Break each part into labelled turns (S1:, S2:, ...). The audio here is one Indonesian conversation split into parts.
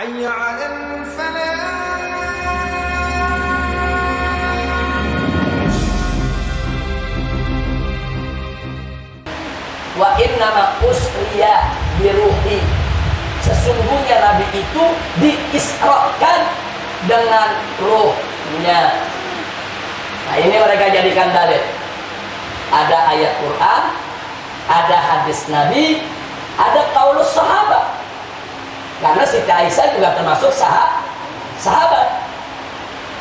S1: حي على الفلاح.
S2: Wa innama usriya biruhi. Sesungguhnya Nabi itu diisrakan dengan ruhnya. Nah, ini mereka jadikan dalil. Ada ayat Quran, ada hadis Nabi, ada qaulus sahabat. Karena Siti Aisyah juga termasuk sahabat.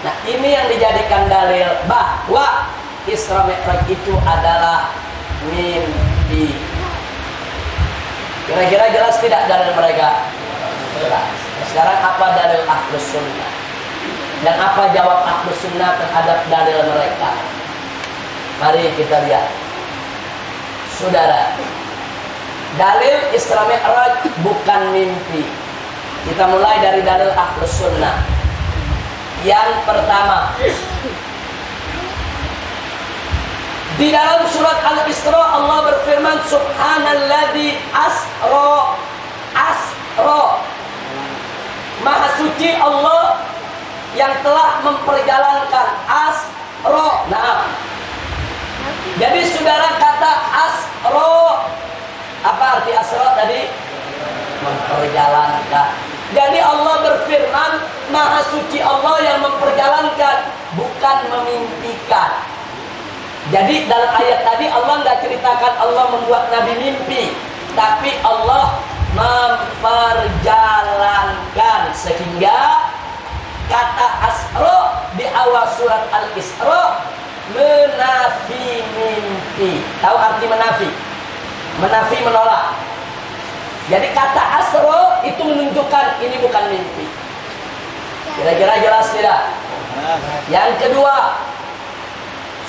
S2: Nah, ini yang dijadikan dalil bahwa Isra Mi'raj itu adalah mimpi. Kira-kira jelas tidak dalil mereka? Jelas. Sekarang apa dalil Ahlus Sunnah? Dan apa jawab Ahlus Sunnah terhadap dalil mereka? Mari kita lihat. Saudara, dalil Isra Mi'raj bukan mimpi. Kita mulai dari dalil Ahlus Sunnah. Yang pertama, di dalam surat Al-Isra Allah berfirman, Subhanalladzi asra. Maha suci Allah yang telah memperjalankan asra. Nah, jadi saudara, kata asra, apa arti asra tadi? Memperjalankan. Jadi Allah berfirman, Maha suci Allah yang memperjalankan, bukan memimpikan. Jadi dalam ayat tadi Allah nggak ceritakan Allah membuat Nabi mimpi, tapi Allah memperjalankan. Sehingga kata asra di awal surat Al-Isra menafi mimpi. Tahu arti menafi? Menafi menolak. Jadi kata asra itu menunjukkan ini bukan mimpi. Kira-kira jelas tidak? Yang kedua,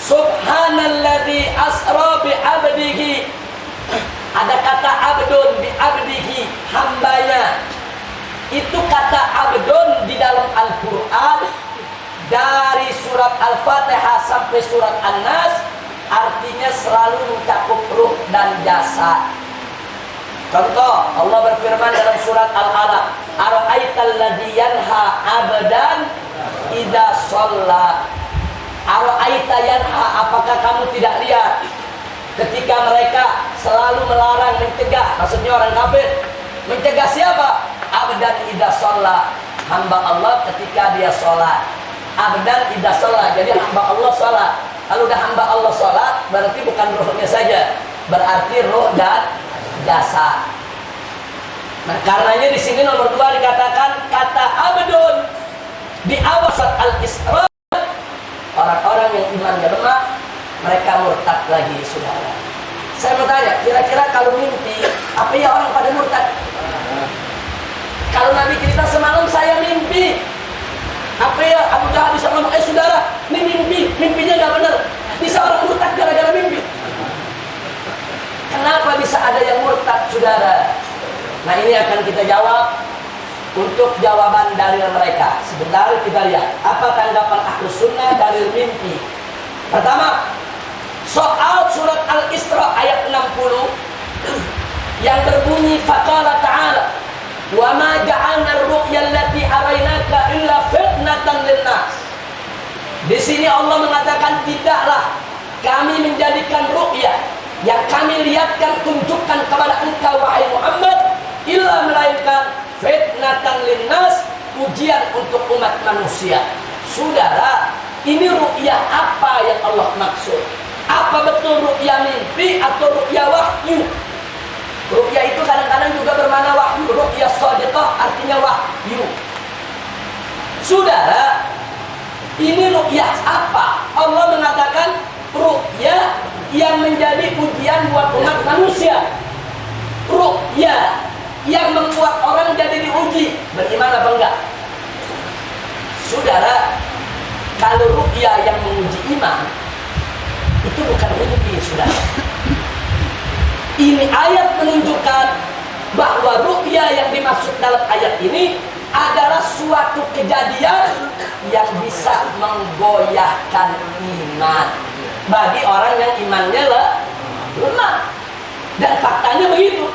S2: Subhanalladzi asra bi abdihi. Ada kata abdun bi abdihi, hambanya. Itu kata abdun di dalam Al-Qur'an dari surat Al-Fatihah sampai surat An-Nas artinya selalu mencakup ruh dan jasad. Contoh, Allah berfirman dalam surat Al-Alaq, Ara'aital ladzi yanha 'abdan idza shalla. Ara'aita yanha, apakah kamu tidak lihat ketika mereka selalu melarang, mencegah, maksudnya orang kafir, mencegah siapa? Abdan idza shalla, hamba Allah ketika dia sholat. Abdan idza shalla, jadi hamba Allah sholat. Kalau udah hamba Allah sholat, berarti bukan ruhnya saja, berarti ruh dan jasa. Nah, karenanya di sini nomor 2 dikatakan kata abdun di awal surat Al-Isra. Orang-orang yang imannya lemah, mereka murtad lagi, saudara. Saya mau tanya, kira-kira kalau mimpi, apa ya orang pada murtad? Kalau Nabi cerita semalam saya mimpi, apa ya Abu Jahal bisa ngomong, saudara, ini mimpi, mimpinya nggak benar. Bisa orang murtad gara-gara mimpi? Kenapa bisa ada yang murtad, saudara? Nah, ini akan kita jawab untuk jawaban dalil mereka. Sebentar kita lihat apa tanggapan Ahlus Sunnah dalil mimpi. Pertama, soal surat Al-Isra ayat 60 yang berbunyi faqala ta'ala wa ma ja'alna ar-ru'ya allati araynaka illa fitnatan lin-nas. Di sini Allah mengatakan tidaklah kami menjadikan ru'ya yang kami lihatkan, tunjukkan kepada engkau wahai Muhammad, illa melainkan fitnatan linnas, ujian untuk umat manusia. Saudara, ini ru'yah apa yang Allah maksud? Apa betul ru'yah mimpi atau ru'yah wahyu? Ru'yah itu kadang-kadang juga bermakna wahyu. Ru'yah shadiqah artinya wahyu. Saudara, ini ru'yah apa? Allah mengatakan ru'yah yang menjadi ujian buat umat manusia. Ru'yah yang membuat orang jadi diuji, beriman apa enggak? Saudara, kalau ru'yah yang menguji iman, itu bukan mimpi, saudara. Ini ayat menunjukkan bahwa ru'yah yang dimaksud dalam ayat ini adalah suatu kejadian yang bisa menggoyahkan iman bagi orang yang imannya lemah. Dan faktanya begitu.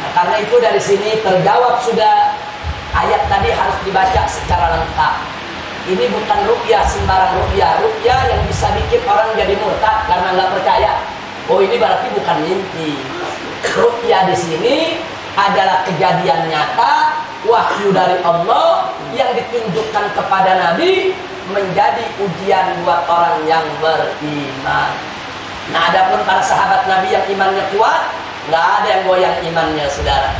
S2: Nah, karena itu dari sini terjawab sudah dibaca secara lengkap. Ini bukan ruqyah sembarang ruqyah. Ruqyah yang bisa bikin orang jadi murtad karena nggak percaya. Oh, ini berarti bukan mimpi. Ruqyah di sini adalah kejadian nyata, wahyu dari Allah yang ditunjukkan kepada Nabi menjadi ujian buat orang yang beriman. Nah, adapun para sahabat Nabi yang imannya kuat, nggak ada yang goyang imannya, saudara.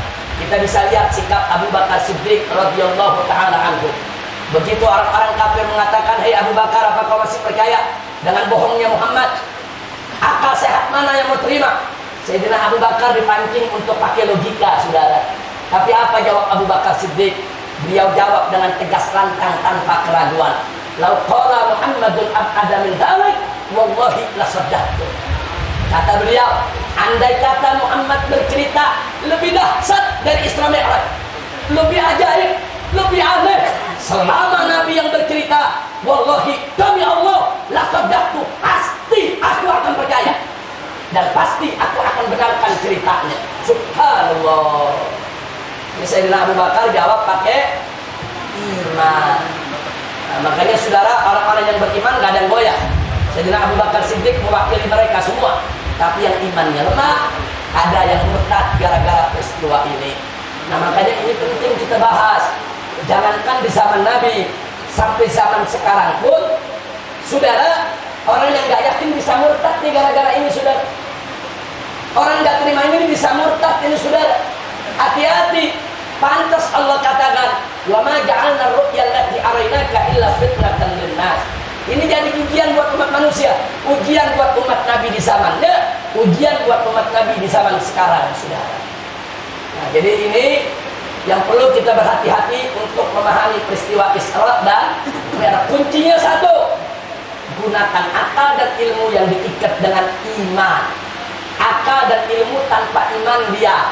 S2: Kita bisa lihat sikap Abu Bakar Siddiq radhiyallahu taala anhu. Begitu orang-orang kafir mengatakan, "Hei Abu Bakar, apa kau masih percaya dengan bohongnya Muhammad? Akal sehat mana yang mau terima?" Sayyidina Abu Bakar dipancing untuk pakai logika, saudara. Tapi apa jawab Abu Bakar Siddiq? Beliau jawab dengan tegas lantang tanpa keraguan. "Lau qala Muhammadun ab'ada min dzalik, wallahi lasaddaqtu." Kata beliau, andai kata Muhammad bercerita lebih dahsyat dari Isra Mi'raj, lebih ajaib, lebih aneh, selama Nabi yang bercerita, wallahi demi Allah lasaddaqtu, pasti aku akan percaya. Dan pasti aku akan benarkan ceritanya. Subhanallah. Ini Sayyidina Abu Bakar jawab pakai iman. Nah, makanya saudara, orang-orang yang beriman gak ada yang goyah. Sayyidina Abu Bakar Siddiq mewakili mereka semua. Tapi yang imannya lemah, ada yang murtad gara-gara peristiwa ini. Nah, makanya ini penting kita bahas. Jangankan di zaman Nabi, sampai zaman sekarang pun, saudara, orang yang gak yakin bisa murtad nih gara-gara ini, saudara. Orang gak terima ini bisa murtad ini, saudara. Hati-hati. Pantas Allah katakan, "Wa ma ja'alna ar-ru'ya allati araynaka illa fitnatan lin-nas." Ini jadi ujian buat umat manusia, ujian buat umat Nabi di zamannya, ujian buat umat Nabi di zaman sekarang, saudara. Nah, jadi ini yang perlu kita berhati-hati untuk memahami peristiwa Isra dan Mi'raj. Kuncinya satu, gunakan akal dan ilmu yang diikat dengan iman. Akal dan ilmu tanpa iman dia.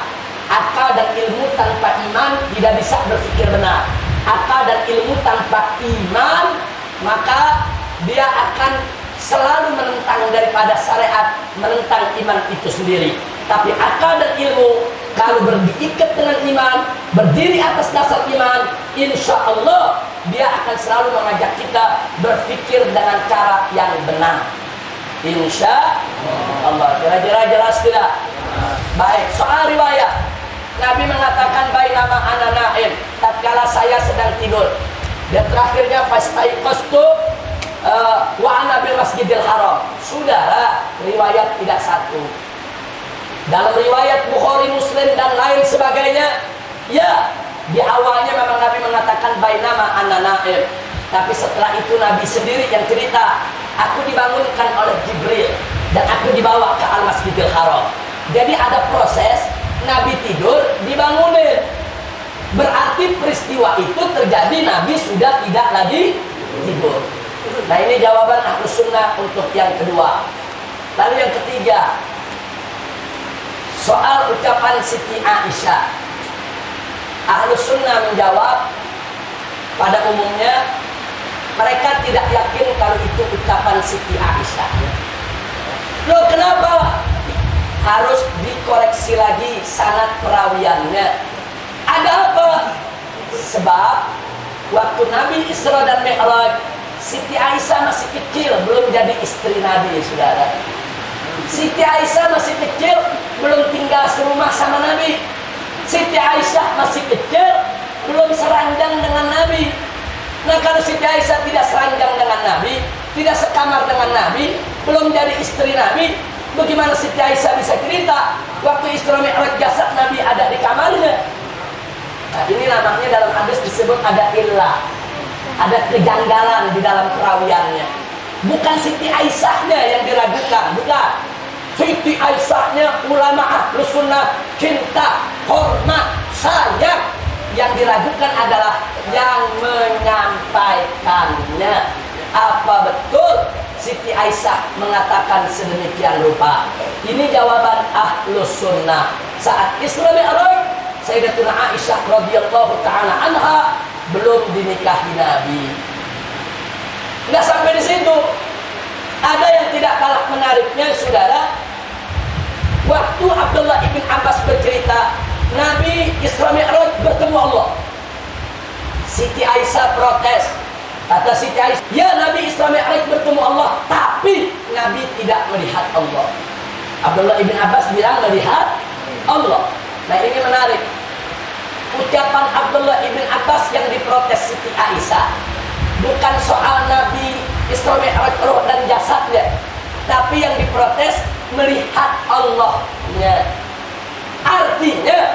S2: Akal dan ilmu tanpa iman tidak bisa berpikir benar. Akal dan ilmu tanpa iman, maka dia akan selalu menentang daripada syariat, menentang iman itu sendiri. Tapi akal dan ilmu kalau diikat dengan iman, berdiri atas dasar iman, insya Allah dia akan selalu mengajak kita berpikir dengan cara yang benar. Insya Allah. Kira-kira jelas tidak? Baik, soal riwayat, Nabi mengatakan bainama ana na'im, tatkala saya sedang tidur. Dan terakhirnya fastaiqastu wa ana bil Masjidil Haram. Saudara, riwayat tidak satu. Dalam riwayat Bukhari, Muslim dan lain sebagainya, ya, di awalnya memang Nabi mengatakan bainama ana na'im. Tapi setelah itu Nabi sendiri yang cerita, aku dibangunkan oleh Jibril dan aku dibawa ke Al-Masjidil Haram. Jadi ada proses Nabi tidur dibangunin. Berarti peristiwa itu terjadi Nabi sudah tidak lagi tidur. Nah, ini jawaban Ahlus Sunnah untuk yang kedua. Lalu yang ketiga, soal ucapan Siti Aisyah. Ahlus Sunnah menjawab, pada umumnya mereka tidak yakin kalau itu ucapan Siti Aisyah. Loh, kenapa? Harus dikoreksi lagi sanad perawiannya. Ada apa? Sebab waktu Nabi Isra dan Mi'raj, Siti Aisyah masih kecil, belum jadi istri Nabi, saudara. Siti Aisyah masih kecil, belum tinggal serumah sama Nabi. Siti Aisyah masih kecil, belum seranjang dengan Nabi. Nah, kalau Siti Aisyah tidak seranjang dengan Nabi, tidak sekamar dengan Nabi, belum jadi istri Nabi, bagaimana Siti Aisyah bisa cerita waktu Isra Mi'raj jasad Nabi ada di kamarnya? Nah, ini namanya dalam hadis disebut ada illah, ada kejanggalan di dalam perawiannya. Bukan Siti Aisyahnya yang diragukan, bukan. Siti Aisyahnya ulama Ahlus Sunnah cinta, hormat, sayang. Yang diragukan adalah yang menyampaikannya. Apa betul Siti Aisyah mengatakan sedemikian rupa? Ini jawaban Ahlus Sunnah. Saat Isra Mi'raj, Sayyidatuna Aisyah radhiyallahu ta'ala anha belum dinikahi Nabi. Nggak sampai di situ. Ada yang tidak kalah menariknya, saudara. Waktu Abdullah ibn Abbas bercerita, Nabi Isra Mi'raj bertemu Allah. Siti Aisyah protes. Kata Siti Aisyah, ya Nabi Isra Mi'raj bertemu Allah, tapi Nabi tidak melihat Allah. Abdullah ibn Abbas bilang melihat Allah. Nah ini menarik. Ucapan Abdullah ibn Abbas yang diprotes Siti Aisyah bukan soal Nabi Isra Mi'raj roh dan jasadnya, tapi yang diprotes melihat Allah-nya. Artinya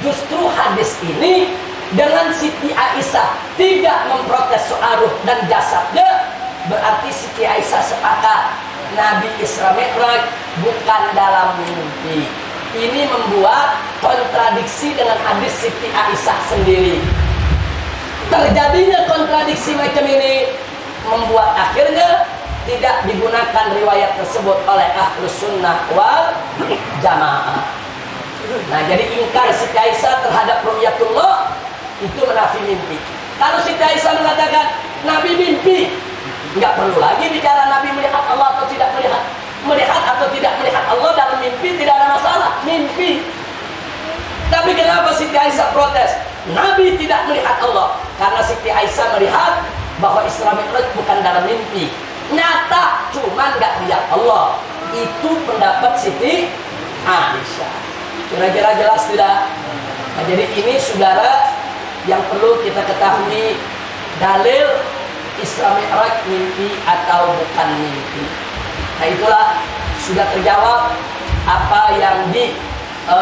S2: justru hadis ini dengan Siti Aisyah tidak memprotes soal ruh dan jasadnya, berarti Siti Aisyah sepakat Nabi Isra Mi'raj bukan dalam mimpi. Ini membuat kontradiksi dengan hadis Siti Aisyah sendiri. Terjadinya kontradiksi macam ini membuat akhirnya tidak digunakan riwayat tersebut oleh Ahlus Sunnah wal Jamaah. Nah, jadi ingkar Siti Aisyah terhadap ru'yatullah itu menafi mimpi. Kalau Siti Aisyah mengatakan Nabi mimpi, nggak perlu lagi bicara Nabi melihat Allah atau tidak melihat. Melihat atau tidak melihat Allah dalam mimpi tidak ada masalah, mimpi. Tapi kenapa Siti Aisyah protes? Nabi tidak melihat Allah, karena Siti Aisyah melihat bahwa Isra Mi'raj bukan dalam mimpi, nyata, cuman nggak lihat Allah. Itu pendapat Siti Aisyah. Kira-kira jelas tidak? Nah, jadi ini saudara yang perlu kita ketahui, dalil Isra Mi'raj mimpi atau bukan mimpi. Nah itulah sudah terjawab apa yang dipaparkan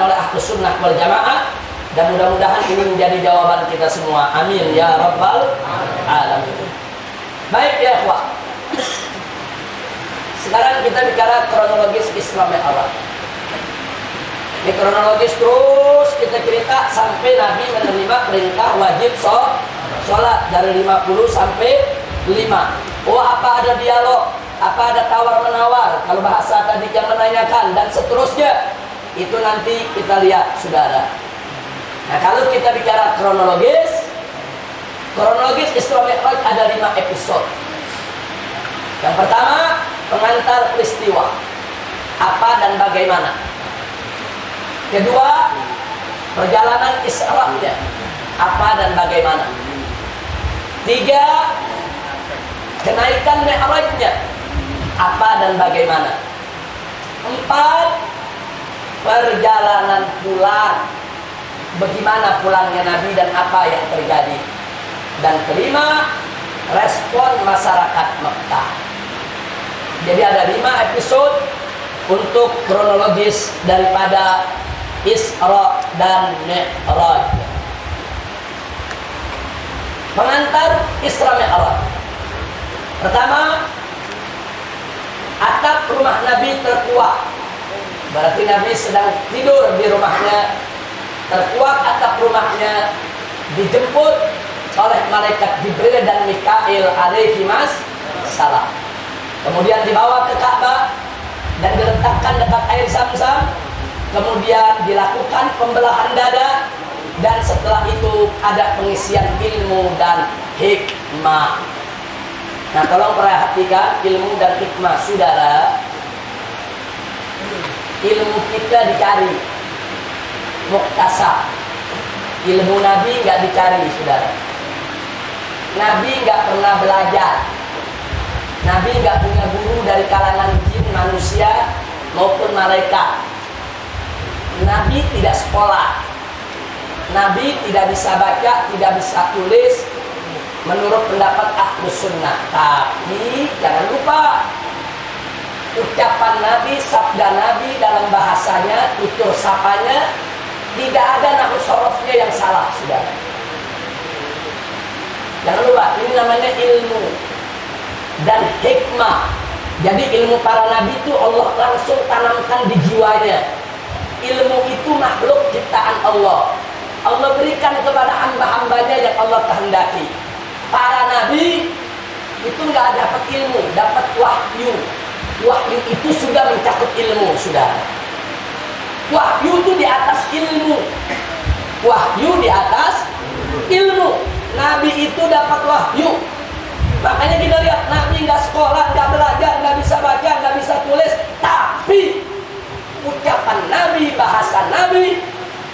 S2: oleh Ahlus Sunnah wal Jamaah, dan mudah-mudahan ini menjadi jawaban kita semua. Amin ya rabbal alamin. Baik ya ikhwah. Sekarang kita bicara kronologis Isra Mi'raj. Ini kronologis terus kita cerita sampai Nabi menerima perintah wajib sholat dari 50 sampai 5. Oh, apa ada dialog, apa ada tawar-menawar, kalau bahasa tadi yang menanyakan, dan seterusnya. Itu nanti kita lihat, saudara. Nah, kalau kita bicara kronologis Isra Mi'raj ada 5 episode. Yang pertama, pengantar peristiwa. Apa dan bagaimana. Kedua, perjalanan Isra-nya. Apa dan bagaimana. 3, kenaikan Mi'rajnya, apa dan bagaimana. 4, perjalanan pulang, bagaimana pulangnya Nabi dan apa yang terjadi. Dan kelima, respon masyarakat Mekkah. Jadi ada 5 episode untuk kronologis daripada Isra dan Mi'raj. Pengantar Isra Mi'raj. Pertama, atap rumah Nabi terkuak. Berarti Nabi sedang tidur di rumahnya. Terkuak atap rumahnya, dijemput oleh malaikat Jibril dan Mikail alaihi salam. Kemudian dibawa ke Ka'bah dan diletakkan dekat air Zam-Zam. Kemudian dilakukan pembelahan dada, dan setelah itu ada pengisian ilmu dan hikmah. Nah, tolong perhatikan ilmu dan hikmah, saudara. Ilmu kita dicari, muktasab. Ilmu Nabi nggak dicari, saudara. Nabi nggak pernah belajar. Nabi nggak punya guru dari kalangan jin, manusia maupun malaikat. Nabi tidak sekolah. Nabi tidak bisa baca, tidak bisa tulis, menurut pendapat Ahlus Sunnah. Tapi jangan lupa, ucapan Nabi, sabda Nabi dalam bahasanya, tutur sapanya, tidak ada nahwu sorofnya yang salah, saudara. Jangan lupa, ini namanya ilmu dan hikmah. Jadi ilmu para nabi itu Allah langsung tanamkan di jiwanya. Ilmu itu makhluk ciptaan Allah. Allah berikan kepada hamba-hambanya yang Allah kehendaki. Para nabi itu nggak dapat ilmu, dapat wahyu. Wahyu itu sudah mencakup ilmu, sudah. Wahyu itu di atas ilmu. Wahyu di atas ilmu. Nabi itu dapat wahyu. Makanya kita lihat Nabi nggak sekolah, nggak belajar, nggak bisa baca, nggak bisa tulis, tapi ucapan Nabi, bahasa Nabi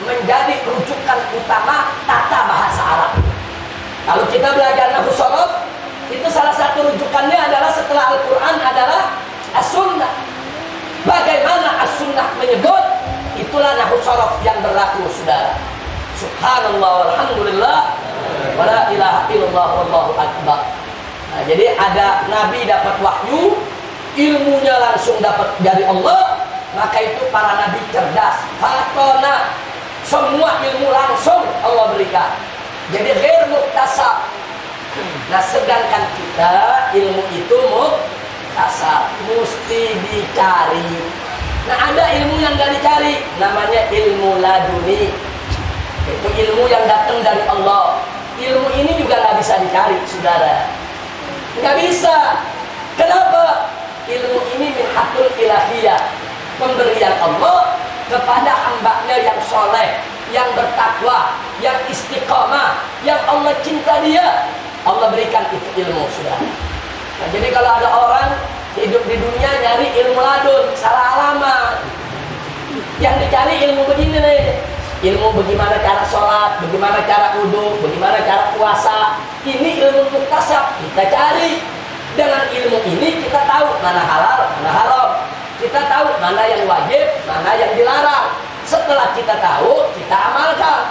S2: menjadi rujukan utama tata bahasa Arab. Kalau kita belajar nahwu shorof, itu salah satu rujukannya adalah setelah Al-Quran adalah As-Sunnah. Bagaimana As-Sunnah menyebut, itulah nahwu shorof yang berlaku, saudara. Subhanallah, walhamdulillah, wala ilaha illallah, wallahu akbar. Nah, jadi ada Nabi dapat wahyu, ilmunya langsung dapat dari Allah, maka itu para Nabi cerdas. Fatona, semua ilmu langsung Allah berikan. Jadi ghair muktasab. Nah, sedangkan kita ilmu itu muktasab, mesti dicari. Nah, ada ilmu yang gak dicari, namanya ilmu laduni. Itu ilmu yang datang dari Allah. Ilmu ini juga gak bisa dicari, saudara. Gak bisa. Kenapa? Ilmu ini min haqqul ilahiyah, pemberian Allah kepada hambanya yang soleh, yang bertakwa, yang istiqamah, yang Allah cinta dia. Allah berikan itu ilmu, saudara. Nah, jadi kalau ada orang hidup di dunia nyari ilmu ladun, salah alamat. Yang dicari ilmu begini nih, ilmu bagaimana cara sholat, bagaimana cara wudhu, bagaimana cara puasa. Ini ilmu muktasab, kita cari. Dengan ilmu ini kita tahu mana halal, mana haram. Kita tahu mana yang wajib, mana yang dilarang. Setelah kita tahu, kita amalkan.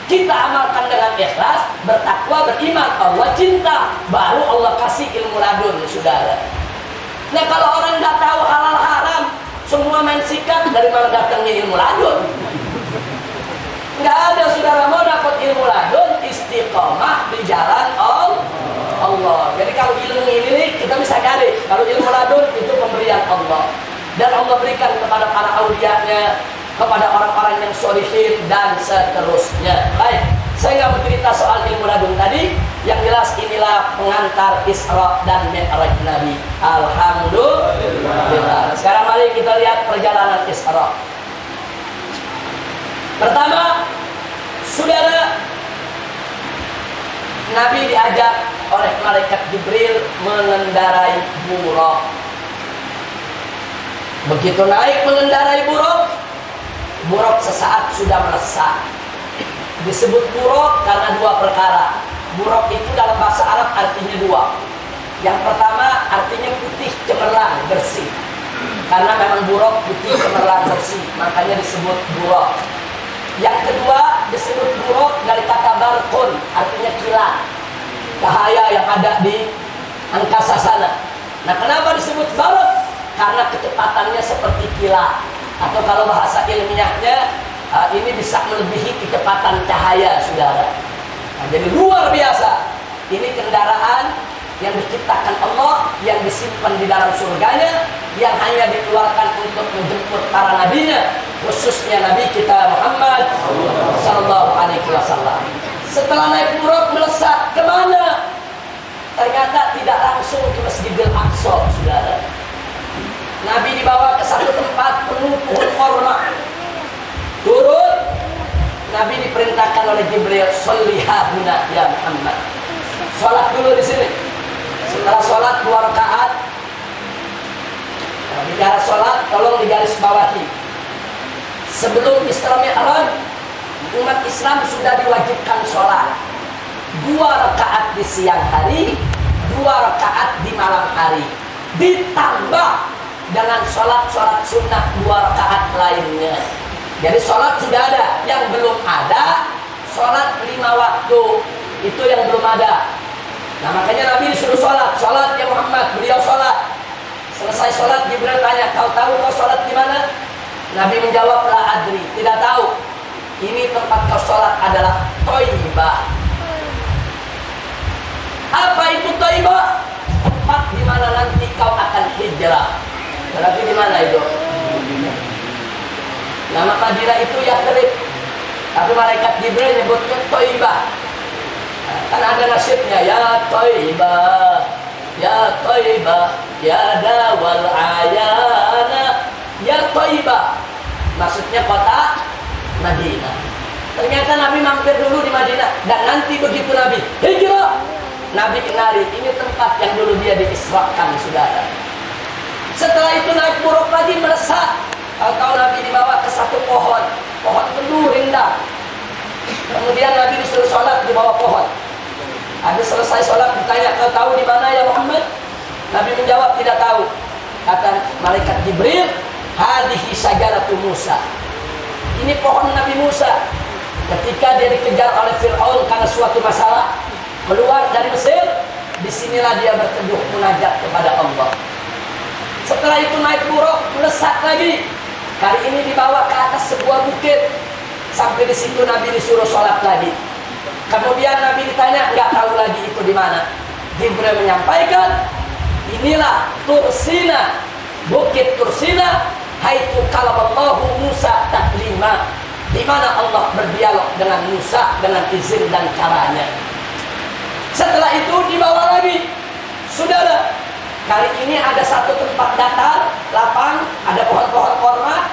S2: Kita amalkan dengan ikhlas, bertakwa, beriman. Allah cinta, baru Allah kasih ilmu ladun, saudara. Nah, kalau orang nggak tahu halal haram, semua main sikat, dari mana datangnya ilmu ladun? Nggak ada, saudara. Mau dapat ilmu ladun, istiqomah di jalan Allah. Jadi kalau ilmu ini kita bisa cari. Kalau ilmu ladun itu pemberian Allah. Dan Allah berikan kepada para aulianya, kepada orang-orang yang sholihin, dan seterusnya. Baik, saya nggak bercerita soal ilmu ladun tadi. Yang jelas inilah pengantar Isra dan Mi'raj Nabi. Alhamdulillah. Sekarang mari kita lihat perjalanan Isra. Pertama, saudara, Nabi diajak oleh malaikat Jibril mengendarai buraq. Begitu naik mengendarai buraq sesaat sudah melesat. Disebut buraq karena dua perkara. Buraq itu dalam bahasa Arab artinya dua. Yang pertama artinya putih cemerlang, bersih. Karena memang buraq putih cemerlang, bersih, makanya disebut buraq. Yang kedua disebut buraq dari kata barqun, artinya kilat, cahaya yang ada di angkasa sana. Nah, kenapa disebut barq? Karena kecepatannya seperti kilat, atau kalau bahasa ilmiahnya ini bisa melebihi kecepatan cahaya, saudara. Nah, jadi luar biasa. Ini kendaraan yang diciptakan Allah, yang disimpan di dalam surganya, yang hanya dikeluarkan untuk menjemput para nabinya, khususnya Nabi kita Muhammad Sallallahu Alaihi Wasallam. Setelah naik buraq melesat kemana? Ternyata tidak langsung ke Masjidil Aqsa, saudara. Nabi dibawa ke satu tempat penuh pohon korma. Turun, Nabi diperintahkan oleh Jibril, "Sholliha huna ya Muhammad." Sholat dulu di sini. Setelah sholat 2 rakaat. Nah, bicara sholat, tolong digaris bawahi. Sebelum Isra Mi'raj, umat Islam sudah diwajibkan sholat 2 rakaat di siang hari, 2 rakaat di malam hari, ditambah dengan sholat sunnah 2 rakaat lainnya. Jadi sholat sudah ada. Yang belum ada, sholat 5 waktu, itu yang belum ada. Nah, makanya Nabi disuruh sholat ya Muhammad. Beliau sholat. Selesai sholat, Jibril tanya, kau tahu kau sholat di mana? Nabi menjawab, la adri, tidak tahu. Ini tempat kau sholat adalah Thaibah. Apa itu Thaibah? Tempat di mana nanti kau akan hijrah. Berarti di mana itu? Nama Madinah itu Yathrib, tapi malaikat Jibril nyebutnya Thaibah. Kan ada nasibnya, ya Thaibah, ya Thaibah, ya dawal ayana, ya Thaibah. Maksudnya kota Madinah. Ternyata Nabi mampir dulu di Madinah, dan nanti begitu Nabi hijrah, Nabi kenali ini tempat yang dulu dia diisrakan, saudara. Setelah itu naik buraq lagi melesat. Tahu Nabi dibawa ke satu pohon. pohon teduh rindang. Kemudian Nabi disuruh sholat di bawah pohon. Habis selesai sholat ditanya, kau tahu di mana ya Muhammad? Nabi menjawab, tidak tahu. Kata malaikat Jibril, hadhihi syajaratu Musa. Ini pohon Nabi Musa. Ketika dia dikejar oleh Fir'aun karena suatu masalah, keluar dari Mesir, disinilah dia berteduh munajat kepada Allah. Setelah itu naik buruk, melesat lagi. Kali ini dibawa ke atas sebuah bukit. Sampai di situ Nabi disuruh sholat lagi. Kemudian Nabi ditanya, nggak tahu lagi itu di mana. Jibril menyampaikan, inilah Tursina, bukit Tursina, haitu kalamallahu Musa taklima, di mana Allah berdialog dengan Musa dengan izin dan caranya. Setelah itu dibawa lagi, saudara. Kali ini ada satu tempat datar, lapang, ada pohon-pohon korma.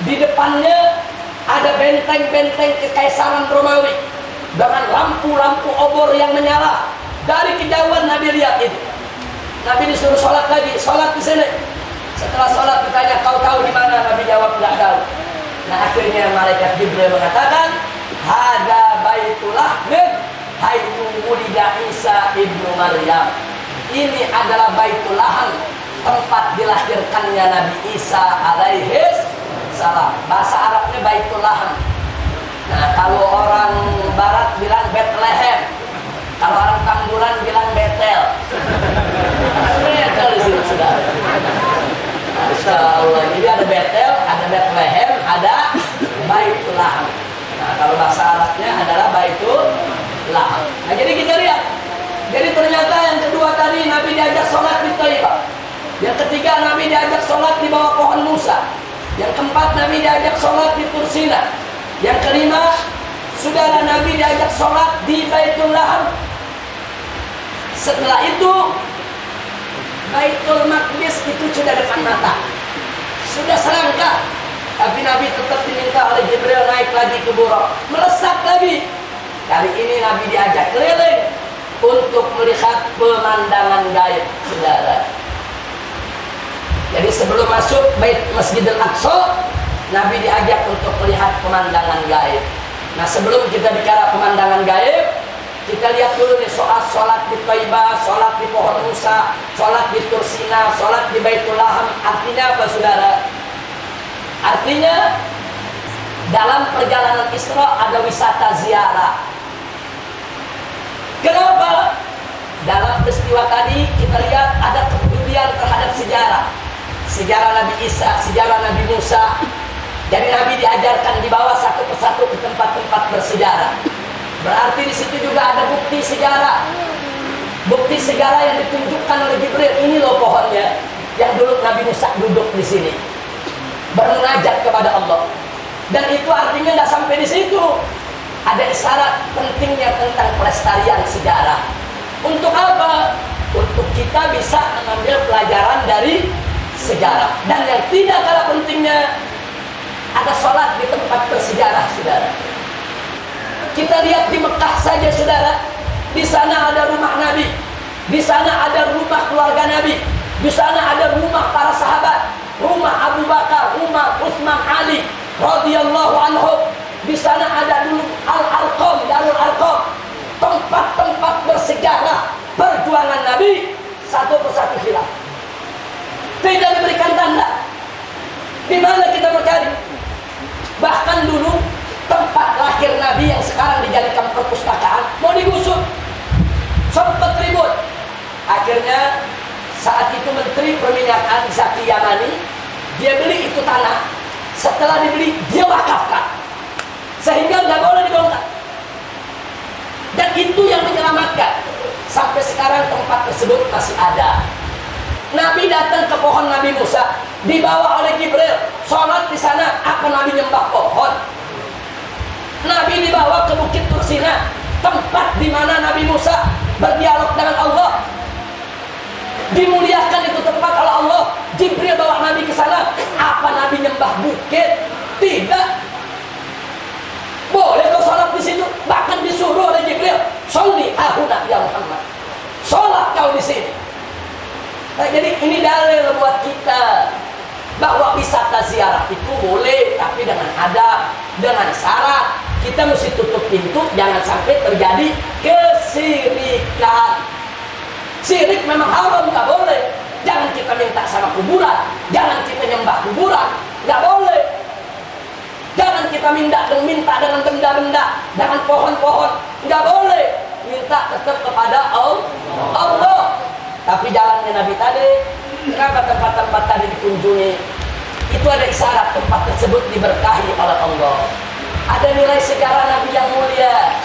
S2: Di depannya ada benteng-benteng kekaisaran Romawi dengan lampu-lampu obor yang menyala. Dari kejauhan Nabi lihat itu. Nabi disuruh sholat lagi, sholat di sini. Setelah sholat ditanya, kau tahu di mana? Nabi jawab, nggak tahu. Nah akhirnya malaikat Jibril mengatakan, hada baitul lahmin, haitu wulida Isa ibnu Maryam. Ini adalah baitul laham, tempat dilahirkannya Nabi Isa alaihis salam. Bahasa Arabnya baitul laham. Nah kalau orang barat bilang Bethlehem, kalau orang Tamburan bilang Betel. Betel di sini sudah. Masya Allah. Jadi ada Betel, ada Bethlehem, ada baitul laham. Nah kalau bahasa Arabnya adalah baitul laham. Nah jadi kita lihat. Jadi ternyata yang kedua tadi Nabi diajak sholat di Thaibah. Yang ketiga Nabi diajak sholat di bawah pohon Musa. Yang keempat Nabi diajak sholat di Tursina. Yang kelima, saudara Nabi diajak sholat di Baitul Laham. Setelah itu Baitul Maqdis itu sudah depan mata, sudah selangkah. Tapi Nabi tetap diminta oleh Jibril naik lagi ke Buraq, melesat lagi. Kali ini Nabi diajak keliling untuk melihat pemandangan gaib, saudara. Jadi sebelum masuk Bait Masjidil Aqsa, Nabi diajak untuk melihat pemandangan gaib. Nah sebelum kita bicara pemandangan gaib, kita lihat dulu nih soal sholat di Thaibah, sholat di pohon Musa, sholat di Tursina, sholat di Baitul Laham. Artinya apa saudara? Artinya dalam perjalanan Isra ada wisata ziarah. Kenapa? Dalam peristiwa tadi kita lihat ada kepedulian terhadap sejarah. Sejarah Nabi Isa, sejarah Nabi Musa. Jadi Nabi diajarkan dibawa satu persatu ke tempat-tempat bersejarah. Berarti di situ juga ada bukti sejarah. Bukti sejarah yang ditunjukkan oleh Jibril. Ini loh pohonnya yang dulu Nabi Musa duduk di sini, bermunajat kepada Allah. Dan itu artinya nggak sampai di situ. Ada isyarat pentingnya tentang pelestarian sejarah. Untuk apa? Untuk kita bisa mengambil pelajaran dari sejarah. Dan yang tidak kalah pentingnya, ada sholat di tempat bersejarah, saudara. Kita lihat di Mekah saja, saudara. Di sana ada rumah Nabi, di sana ada rumah keluarga Nabi, di sana ada rumah para sahabat, rumah Abu Bakar, rumah Utsman, Ali radhiyallahu anhum. Di sana ada dulu Al-Arqam, Darul Arqam, tempat-tempat bersejarah perjuangan Nabi satu persatu hilang. Tidak diberikan tanda. Di mana kita mencari? Bahkan dulu tempat lahir Nabi yang sekarang dijadikan perpustakaan mau digusur, sempat ribut. Akhirnya saat itu Menteri Perminyakan Zaki Yamani, dia beli itu tanah. Setelah dibeli dia wakafkan, sehingga nggak boleh dibongkar. Dan itu yang menyelamatkan. Sampai sekarang tempat tersebut masih ada. Nabi datang ke pohon Nabi Musa, dibawa oleh Jibril, sholat di sana. Apa Nabi nyembah pohon? Nabi dibawa ke Bukit Tursina, tempat di mana Nabi Musa berdialog dengan Allah. Dimuliakan itu tempat oleh Allah. Jibril bawa Nabi ke sana. Apa Nabi nyembah bukit? Tidak. Boleh kau sholat di situ. Bahkan disuruh oleh Jibril, sholli ahuna ya Muhammad, sholat kau di sini. Nah, jadi ini dalil buat kita bahwa wisata ziarah itu boleh, tapi dengan adab, dengan syarat kita mesti tutup pintu jangan sampai terjadi kesirikan. Sirik memang haram, nggak boleh. Jangan kita minta sama kuburan, jangan kita nyembah kuburan, nggak boleh. Jangan kita minta dengan benda-benda, dengan pohon-pohon, nggak boleh. Minta tetap kepada Allah. Tapi jalannya Nabi tadi, kenapa tempat-tempat tadi dikunjungi? Itu ada isyarat tempat tersebut diberkahi oleh Allah. Ada nilai sejarah Nabi yang mulia,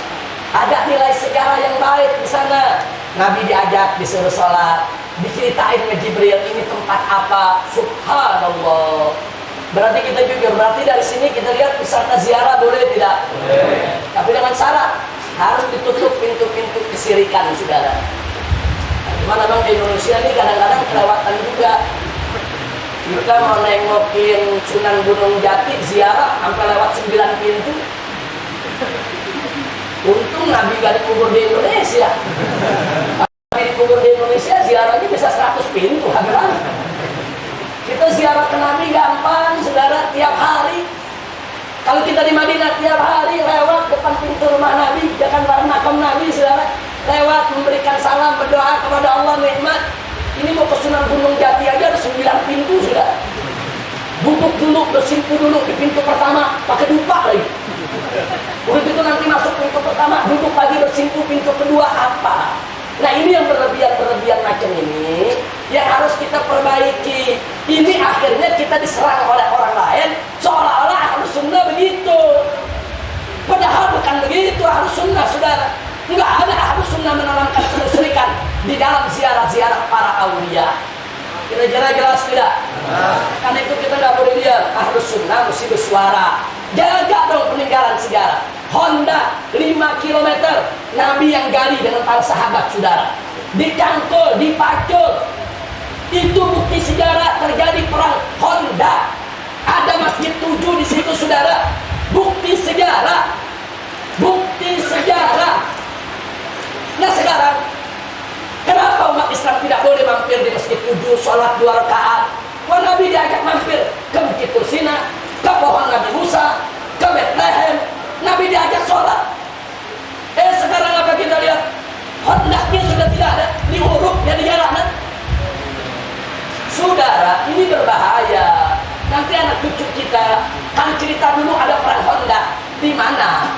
S2: ada nilai sejarah yang baik di sana. Nabi diajak disuruh sholat, diceritain ke Jibril ini tempat apa. Subhanallah. Berarti kita jujur, berarti dari sini kita lihat wisata ziarah boleh tidak? Boleh. Tapi dengan syarat harus ditutup pintu-pintu kesirikan, saudara. Gimana bang, di Indonesia ini kadang-kadang kelewatan juga. Kita mau nengokin Sunan Gunung Jati ziarah sampai lewat 9 pintu. Untung Nabi gak dikubur di Indonesia. Nabi dikubur di Indonesia ziarahnya bisa 100 pintu. Kita ziarah ke Nabi gampang, saudara, tiap hari. Kalau kita di Madinah tiap hari lewat depan pintu rumah Nabi, depan makam Nabi, saudara, lewat memberikan salam, berdoa kepada Allah, nikmat. Ini mau ke Sunan Gunung Jati aja ada 9 pintu, sudah. Duduk dulu, bersimpuh dulu di pintu pertama, pakai dupa lagi. Udah itu nanti masuk pintu pertama, duduk lagi bersimpuh pintu kedua, apa? Nah ini yang berlebihan macam ini yang harus kita perbaiki. Ini akhirnya kita diserang oleh orang lain seolah-olah harus sunnah begitu. Padahal bukan begitu, harus sunnah, saudara. Enggak ada harus sunnah menanamkan kemusyrikan di dalam ziarah-ziarah para aulia. Kira-kira jelas tidak? Karena itu kita nggak boleh diam. Harus sunnah mesti bersuara. Jaga dong peninggalan sejarah. Honda 5 km Nabi yang gali dengan para sahabat, saudara. Dicangkul, dipacul. Itu bukti sejarah terjadi perang Honda. Ada masjid 7 di situ, saudara. Bukti sejarah. Bukti sejarah. Nah sekarang, kenapa umat Islam tidak boleh mampir di Masjid 7, sholat 2 rakaat? Wah, Nabi diajak mampir ke Bukit Tursina, ke pohon Nabi Musa, ke Bethlehem. Nabi diajak sholat. Sekarang apa kita lihat? Hendaknya sudah tidak ada, diuruknya di jalanan. Saudara, ini berbahaya. Nanti anak cucu kita kan cerita dulu ada perang Honda. Di mana?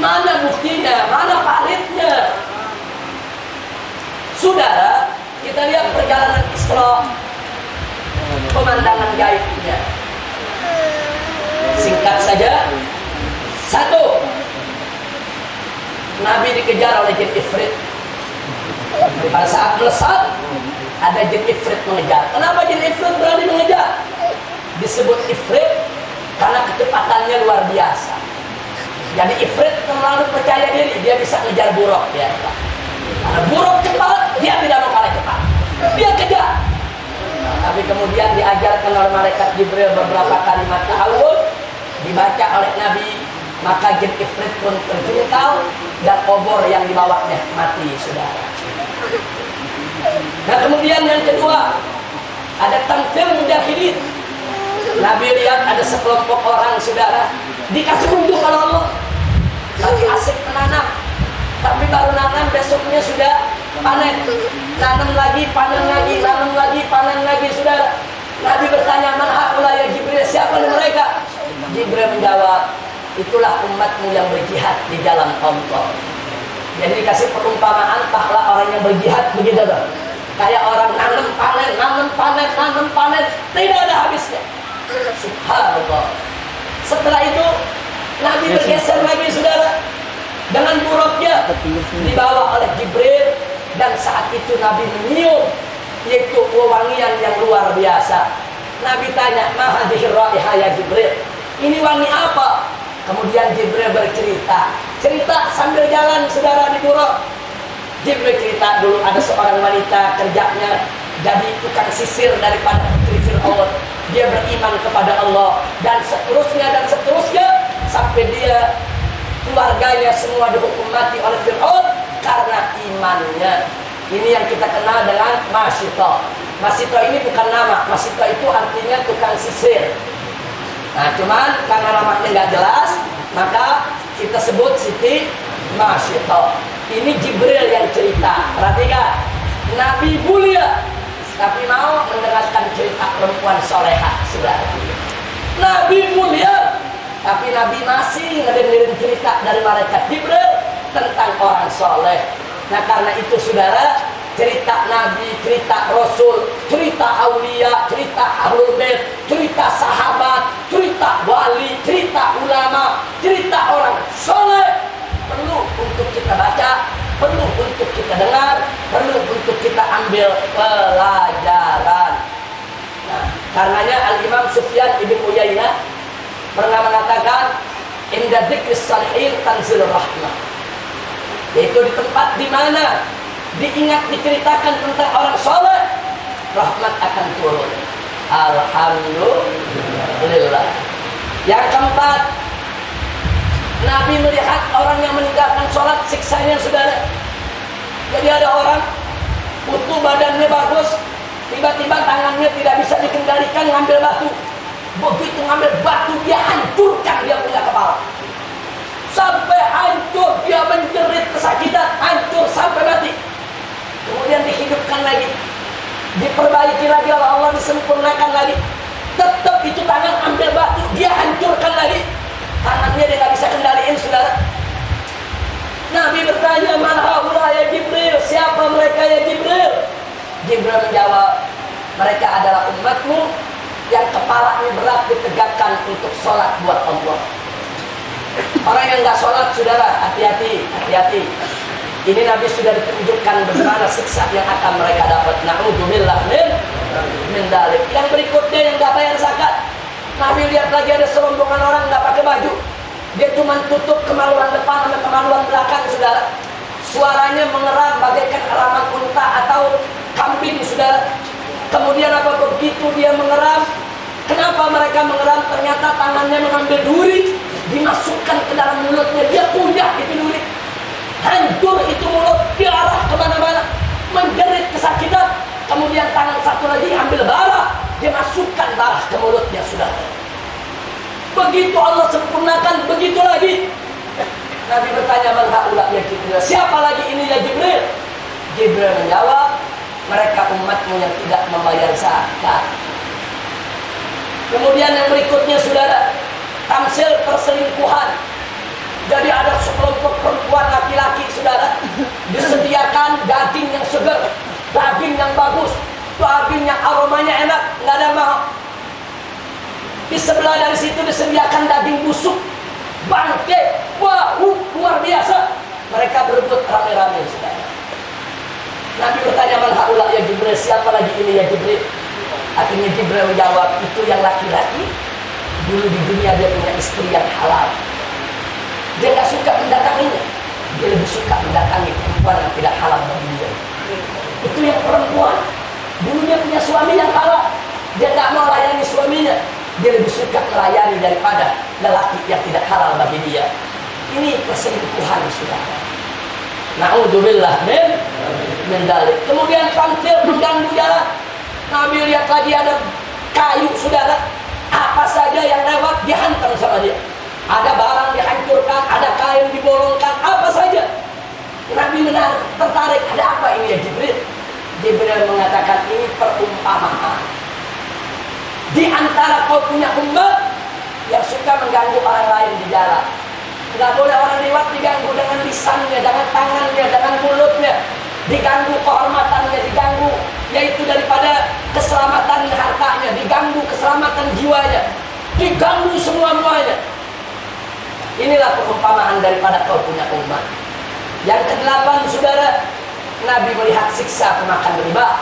S2: Mana buktinya? Mana paritnya? Saudara, kita lihat perjalanan Isra, pemandangan gaibnya. Singkat saja, 1, Nabi dikejar oleh jin ifrit. Pada saat melesat, ada jin ifrit mengejar. Kenapa jin ifrit berani mengejar? Disebut ifrit karena kecepatannya luar biasa. Jadi ifrit terlalu percaya diri, dia bisa ngejar buruk ya. Karena buruk cepat, dia tidak mau kalah cepat. Dia kejar. Tapi kemudian diajarkan oleh malaikat Jibril beberapa kalimat ta'awudz, dibaca oleh Nabi, maka jin ifrit pun terjungkal dan obor yang dibawanya mati, saudara. Nah kemudian yang kedua, ada tamthil mujahidin. Nabi lihat ada sekelompok orang, saudara, dikasih unjuk oleh Allah, lagi asik menanam. Tapi baru nanam besoknya sudah panen. Nanam lagi, panen lagi, nanam lagi, panen lagi, saudara. Nabi bertanya, man haula ya Jibril, siapa mereka? Jibril menjawab, itulah umatmu yang berjihad di jalan Allah. Jadi dikasih perumpamaan pahala orang yang berjihad begitu dong. Kayak orang nanam panen, nanam panen, nanam panen, tidak ada habisnya. Subhanallah. Setelah itu Nabi bergeser lagi, saudara, dengan buruknya dibawa oleh Jibril, dan saat itu Nabi menyium, yaitu wewangian yang luar biasa. Nabi tanya, ma hadhihi raiha ya Jibril, ini wangi apa? Kemudian Jibril bercerita, cerita sambil jalan, saudara, di buruk. Jibril cerita dulu ada seorang wanita kerjanya jadi tukang sisir daripada putri Fir'aun. Dia beriman kepada Allah dan seterusnya sampai dia keluarganya semua dihukum mati oleh Fir'aun karena imannya. Ini yang kita kenal dengan Masito. Masito ini bukan nama, Masito itu artinya tukang sisir. Nah, cuman karena namanya nggak jelas, maka kita sebut Siti Masyitoh. Ini Jibril yang cerita. Perhatikan, Nabi mulia, tapi mau mendengarkan cerita perempuan solehah, saudara. Nabi mulia, tapi Nabi masih ngedengerin cerita dari malaikat Jibril tentang orang soleh. Nah, karena itu saudara, cerita Nabi, cerita Rasul, cerita aulia, cerita ahlul bait, cerita sahabat, cerita wali, cerita ulama, cerita orang soleh perlu untuk kita baca, perlu untuk kita dengar, perlu untuk kita ambil pelajaran. Nah, karenanya Al-Imam Sufyan ibn Uyainah pernah mengatakan, inda dzikris salihin tanzilur rahmah, yaitu di tempat di mana diingat, diceritakan tentang orang soleh, rahmat akan turun. Alhamdulillah. Yang keempat, Nabi melihat orang yang meninggalkan sholat, siksanya saudara. Jadi ada orang utuh badannya bagus, tiba-tiba tangannya tidak bisa dikendalikan, ngambil batu. Begitu ngambil batu, dia hancurkan dia punya kepala. Sampai hancur, dia menjerit kesakitan, hancur sampai mati. Kemudian dihidupkan lagi, diperbaiki lagi oleh Allah, disempurnakan lagi. Tetap itu tangan ambil batu, dia hancurkan lagi. Tangannya dia nggak bisa kendaliin, saudara. Nabi bertanya, man haula ya Jibril, siapa mereka ya Jibril? Jibril menjawab, mereka adalah umatmu yang kepalanya berat ditegakkan untuk sholat buat Allah. Orang yang nggak sholat, saudara, hati-hati, hati-hati. Ini Nabi sudah ditunjukkan bagaimana siksa yang akan mereka dapat. Na'udzubillah min dzalik. Yang berikutnya yang nggak bayar zakat. Nabi lihat lagi ada serombongan orang nggak pakai baju. Dia cuma tutup kemaluan depan sama kemaluan belakang, saudara. Suaranya mengeram bagaikan halaman unta atau kambing, saudara. Kemudian apa begitu dia mengeram? Kenapa mereka mengeram? Ternyata tangannya mengambil duri, dimasukkan ke dalam mulutnya. Dia kunyah itu duri. Hancur itu mulut, diarah kemana-mana, menjerit kesakitan. Kemudian tangan satu lagi ambil bara, dia masukkan darah ke mulutnya, saudara. Begitu Allah sempurnakan, begitu lagi. Nabi bertanya, man haula ya Jibril, siapa lagi ini ya Jibril? Jibril menjawab, mereka umatmu yang tidak membayar zakat. Kemudian yang berikutnya, saudara, tamsil perselingkuhan. Jadi ada sekelompok perempuan laki-laki, saudara, disediakan daging yang segar, daging yang bagus, daging yang aromanya enak, nggak ada mahal. Di sebelah dari situ disediakan daging busuk, bangke, bau, luar biasa. Mereka berebut rame-rame, saudara. Nabi bertanya, man haula ya Jibril, siapa lagi ini ya Jibril? Akhirnya Jibril menjawab, itu yang laki-laki. Dulu di dunia dia punya istri yang halal. Dia nggak suka mendatanginya, dia lebih suka mendatangi perempuan yang tidak halal bagi dia. Itu yang perempuan, dulu dia punya suami yang halal, dia nggak mau layani suaminya, dia lebih suka melayani daripada lelaki yang tidak halal bagi dia. Ini perselingkuhan, saudara. Na'udzubillah min dzalik. Kemudian tampil mengganggu jalan. Nabi lihat lagi ada kayu, saudara, apa saja yang lewat dihantam sama dia. Ada barang dihancurkan, ada kain dibolongkan, apa saja. Nabi tertarik, ada apa ini ya Jibril? Jibril mengatakan, ini perumpamaan. Di antara kau punya umat yang suka mengganggu orang lain di jalan. Tidak boleh orang lewat diganggu dengan lisannya, dengan tangannya, dengan mulutnya. Diganggu kehormatannya, diganggu yaitu daripada keselamatan hartanya, diganggu keselamatan jiwanya, diganggu semua-muanya. Inilah perumpamaan daripada kau punya umat. Yang kedelapan, saudara, Nabi melihat siksa pemakan riba.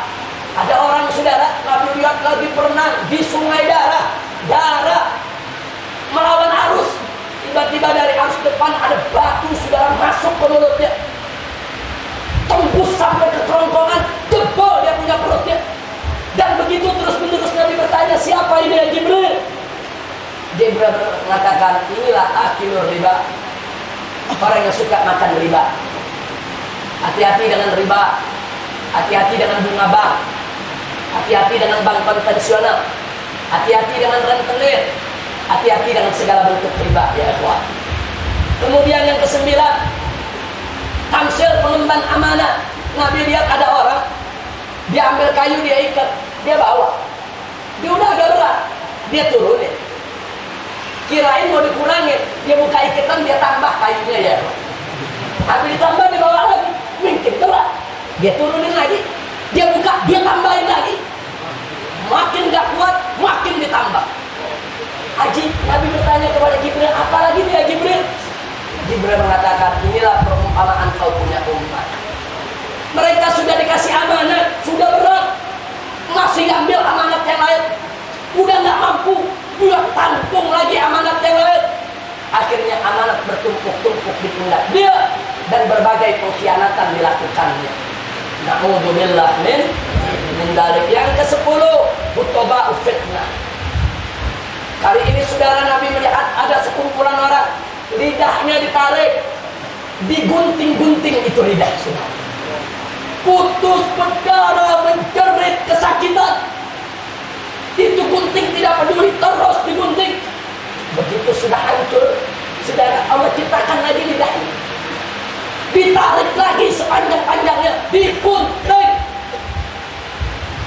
S2: Ada orang, saudara, Nabi lihat lagi berenang di sungai darah melawan arus. Tiba-tiba dari arus depan ada batu, saudara, masuk ke mulutnya, tembus sampai ke kerongkongan, jebol dia punya perutnya. Dan begitu terus-menerus Nabi bertanya, siapa ini ya Jibril? Jibril mengatakan, inilah akilur riba, orang yang suka makan riba. Hati-hati dengan riba, hati-hati dengan bunga bank, hati-hati dengan bank konvensional, hati-hati dengan rentenir, Hati-hati dengan segala bentuk riba ya ikhwan. Kemudian yang kesembilan, tamsil pengemban amanah. Nabi lihat ada orang, dia ambil kayu, dia ikat, dia bawa. Dia udah agak berat, dia turunin. Kirain mau dikurangin, dia buka ikatan, dia tambah kayunya ya. Habis ditambah, dia bawa lagi, mungkin berat. Dia turunin lagi, dia buka, dia tambahin lagi. Makin gak kuat, makin ditambah. Haji, Nabi bertanya kepada Jibril, apa lagi dia Jibril? Jibril mengatakan, inilah perumpamaan kau punya umat. Mereka sudah dikasih amanat, sudah berat, masih ambil amanat yang lain, udah gak mampu, udah tampung lagi amanat yang lain. Akhirnya amanat bertumpuk-tumpuk di pundak dia dan berbagai pengkhianatan dilakukannya. Na'udzubillah min dzalik. Yang ke-10, khutbah fitnah. Kali ini saudara, Nabi melihat ada sekumpulan orang, lidahnya ditarik, digunting-gunting itu lidah saudara. Putus berdarah, menjerit, kesakitan. Itu gunting tidak peduli, terus digunting. Begitu sudah hancur, saudara, Allah ciptakan lagi lidahnya, ditarik lagi sepanjang-panjangnya, digunting.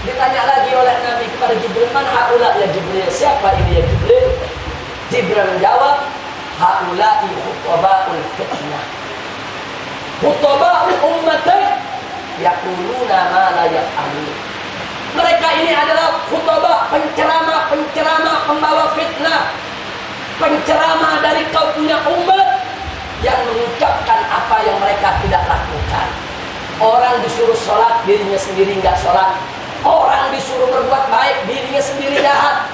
S2: Ditanya lagi oleh Nabi kepada Jibril, man haula ya Jibril, siapa ini ya Jibril? Jibril menjawab, haula'i khutba'ul fitnah, khutba'ul ummatin yaquluna ma la yaf'alun. Mereka ini adalah khutbah, penceramah pembawa fitnah, penceramah dari kau punya umat yang mengucapkan apa yang mereka tidak lakukan. Orang disuruh sholat, dirinya sendiri nggak sholat. Orang disuruh berbuat baik, dirinya sendiri jahat.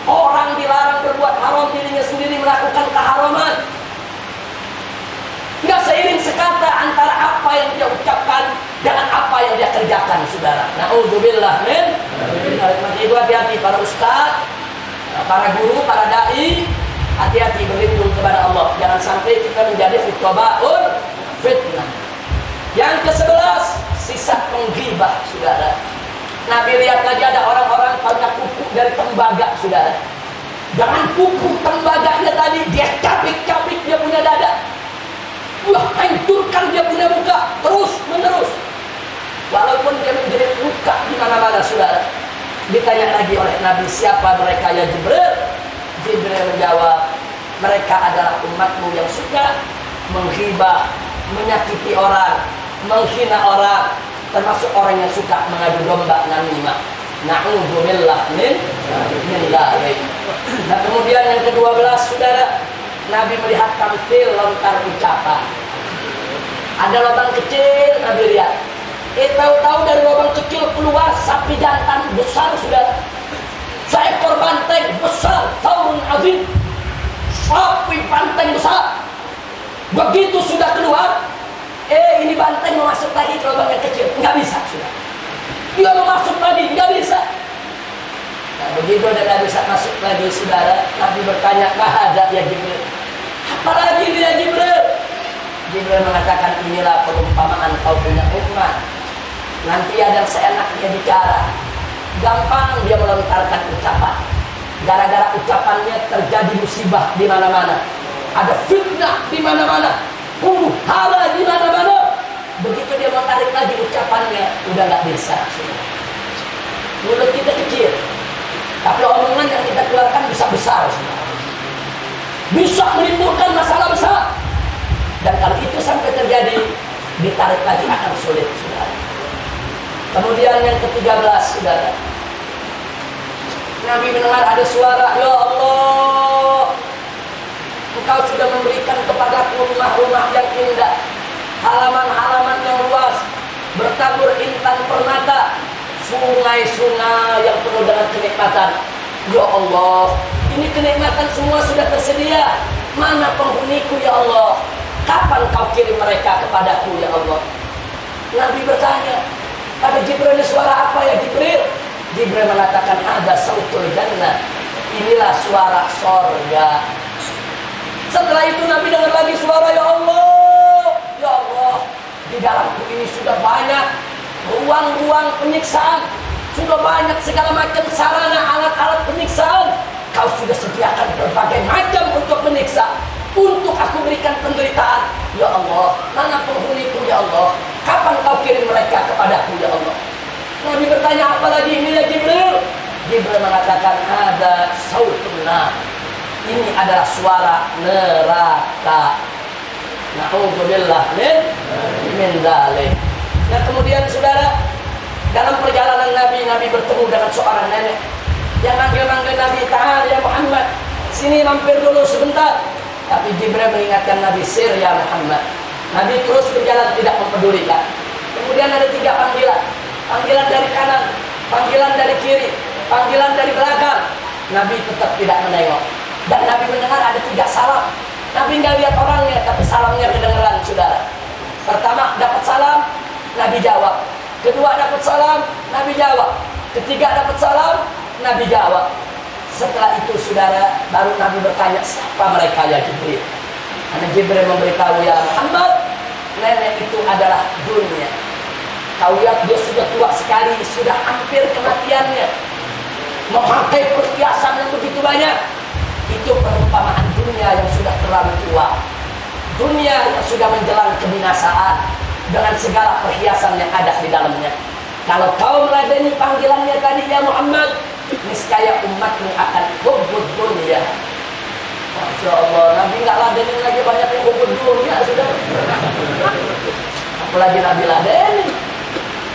S2: Orang dilarang berbuat haram, dirinya sendiri melakukan keharaman. Nggak seiring sekata antara apa yang dia ucapkan dengan apa yang dia kerjakan, saudara. Na'udzubillah min. Itu hati-hati para ustaz, para guru, para dai, hati-hati berlindung kepada Allah. Jangan sampai kita menjadi khutba'ul fitnah. Yang ke-11, sisa penggibah, saudara. Nabi lihat lagi ada orang-orang punya kuku dari tembaga, saudara. Dengan kuku tembaganya tadi, dia capik-capik dia punya dada. Wah, hancurkan dia punya muka, terus menerus. Walaupun dia menjerit luka di mana-mana, saudara. Ditanya lagi oleh Nabi, siapa mereka ya Jibril? Jibril menjawab, mereka adalah umatmu yang suka menghibah, menyakiti orang, menghina orang, termasuk orang yang suka mengadu domba namimah. Na'udzubillah min dzalik. Nah, kemudian yang ke-12, saudara, Nabi melihat tampil lontar ucapan. Ada lubang kecil, Nabi lihat. Tahu-tahu dari lubang kecil keluar sapi jantan besar, saudara. Seekor banteng besar, taurun azim. Sapi banteng besar. Begitu sudah keluar, ini banteng mau masuk lagi ke lubang yang kecil, nggak bisa, sudah. Dia mau masuk lagi, nggak bisa. Nah, begitu dia nggak bisa masuk lagi, saudara. Nabi bertanya, ada ya Jibril? Apa lagi dia Jibril? Jibril mengatakan, inilah perumpamaan kau punya umat. Nanti ada yang seenaknya bicara, gampang dia melontarkan ucapan. Gara-gara ucapannya terjadi musibah di mana-mana. Ada fitnah di mana-mana. Huru hara di mana-mana. Begitu dia mau tarik lagi ucapannya, udah nggak bisa. Mulut kita kecil, tapi omongan yang kita keluarkan bisa besar. Bisa menimbulkan masalah besar. Dan kalau itu sampai terjadi, ditarik lagi akan sulit, saudara. Kemudian yang ke-13, saudara, Nabi mendengar ada suara, ya Allah, Engkau sudah memberikan kepadaku rumah-rumah yang indah, halaman-halaman yang luas, bertabur intan permata, sungai-sungai yang penuh dengan kenikmatan. Ya Allah, ini kenikmatan semua sudah tersedia. Mana penghuniku ya Allah? Kapan kau kirim mereka kepadaku ya Allah? Nabi bertanya, pada Jibril, suara apa ya Jibril? Jibril mengatakan, ada sautul jannah. Inilah suara sorga. Setelah itu Nabi dengar lagi suara, ya Allah, ya Allah, di dalamku ini sudah banyak ruang-ruang penyiksaan, sudah banyak segala macam sarana alat-alat penyiksaan. Kau sudah sediakan berbagai untuk aku berikan penderitaan. Ya Allah, mana penghuniku ya Allah? Kapan kau kirim mereka kepadaku ya Allah? Nabi bertanya, apa lagi ini ya Jibril? Jibril mengatakan, ada sautun nar. Ini adalah suara neraka. Na'udzubillah min dzalik. Nah kemudian saudara, dalam perjalanan Nabi bertemu dengan seorang nenek yang manggil-manggil Nabi, ta'al ya Muhammad, sini mampir dulu sebentar. Tapi Jibril mengingatkan Nabi, sir ya Muhammad. Nabi terus berjalan tidak mempedulikan. Kemudian ada 3 panggilan. Panggilan dari kanan, panggilan dari kiri, panggilan dari belakang. Nabi tetap tidak menengok. Dan Nabi mendengar ada 3 salam. Nabi nggak lihat orangnya, tapi salamnya kedengeran saudara. Pertama dapat salam, Nabi jawab. Kedua dapat salam, Nabi jawab. Ketiga dapat salam, Nabi jawab. Setelah itu saudara, baru Nabi bertanya, siapa mereka ya Jibril? Karena Jibril memberitahu, ya Muhammad, nenek itu adalah dunia. Kau lihat dia sudah tua sekali, sudah hampir kematiannya, memakai perhiasan yang begitu banyak. Itu perumpamaan dunia yang sudah terlalu tua, dunia yang sudah menjelang kebinasaan dengan segala perhiasan yang ada di dalamnya. Kalau kau meladeni panggilannya tadi ya Muhammad, niscaya umatmu akan hubbud dunia. Masya Allah, Nabi nggak ladenin lagi banyak yang hubbud dunia sudah. Apalagi Nabi ladenin.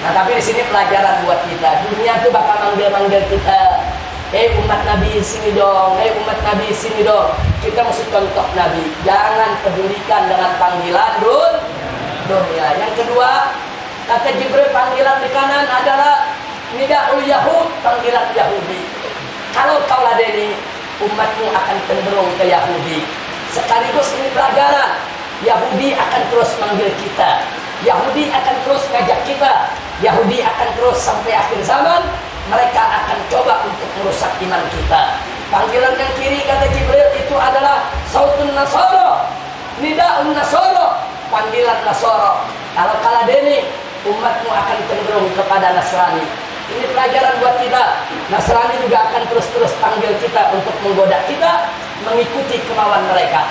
S2: Nah tapi di sini pelajaran buat kita. Dunia tuh bakal manggil-manggil kita. Umat Nabi sini dong, umat Nabi sini dong. Kita mesti contoh Nabi. Jangan pedulikan dengan panggilan dunia. Yang kedua, kata Jibril, panggilan di kanan adalah nida'ul Yahud, panggilan Yahudi. Kalau kau ladeni, umatmu akan cenderung ke Yahudi. Sekaligus ini pelajaran. Yahudi akan terus manggil kita. Yahudi akan terus ngajak kita. Yahudi akan terus sampai akhir zaman. Mereka akan coba untuk merusak iman kita. Panggilan yang kiri kata Jibril itu adalah sautun Nasara, nida'un Nasara, panggilan Nasara. Kalau kaladeni, umatmu akan cenderung kepada Nasrani. Ini pelajaran buat kita. Nasrani juga akan terus-terus panggil kita untuk menggoda kita mengikuti kemauan mereka.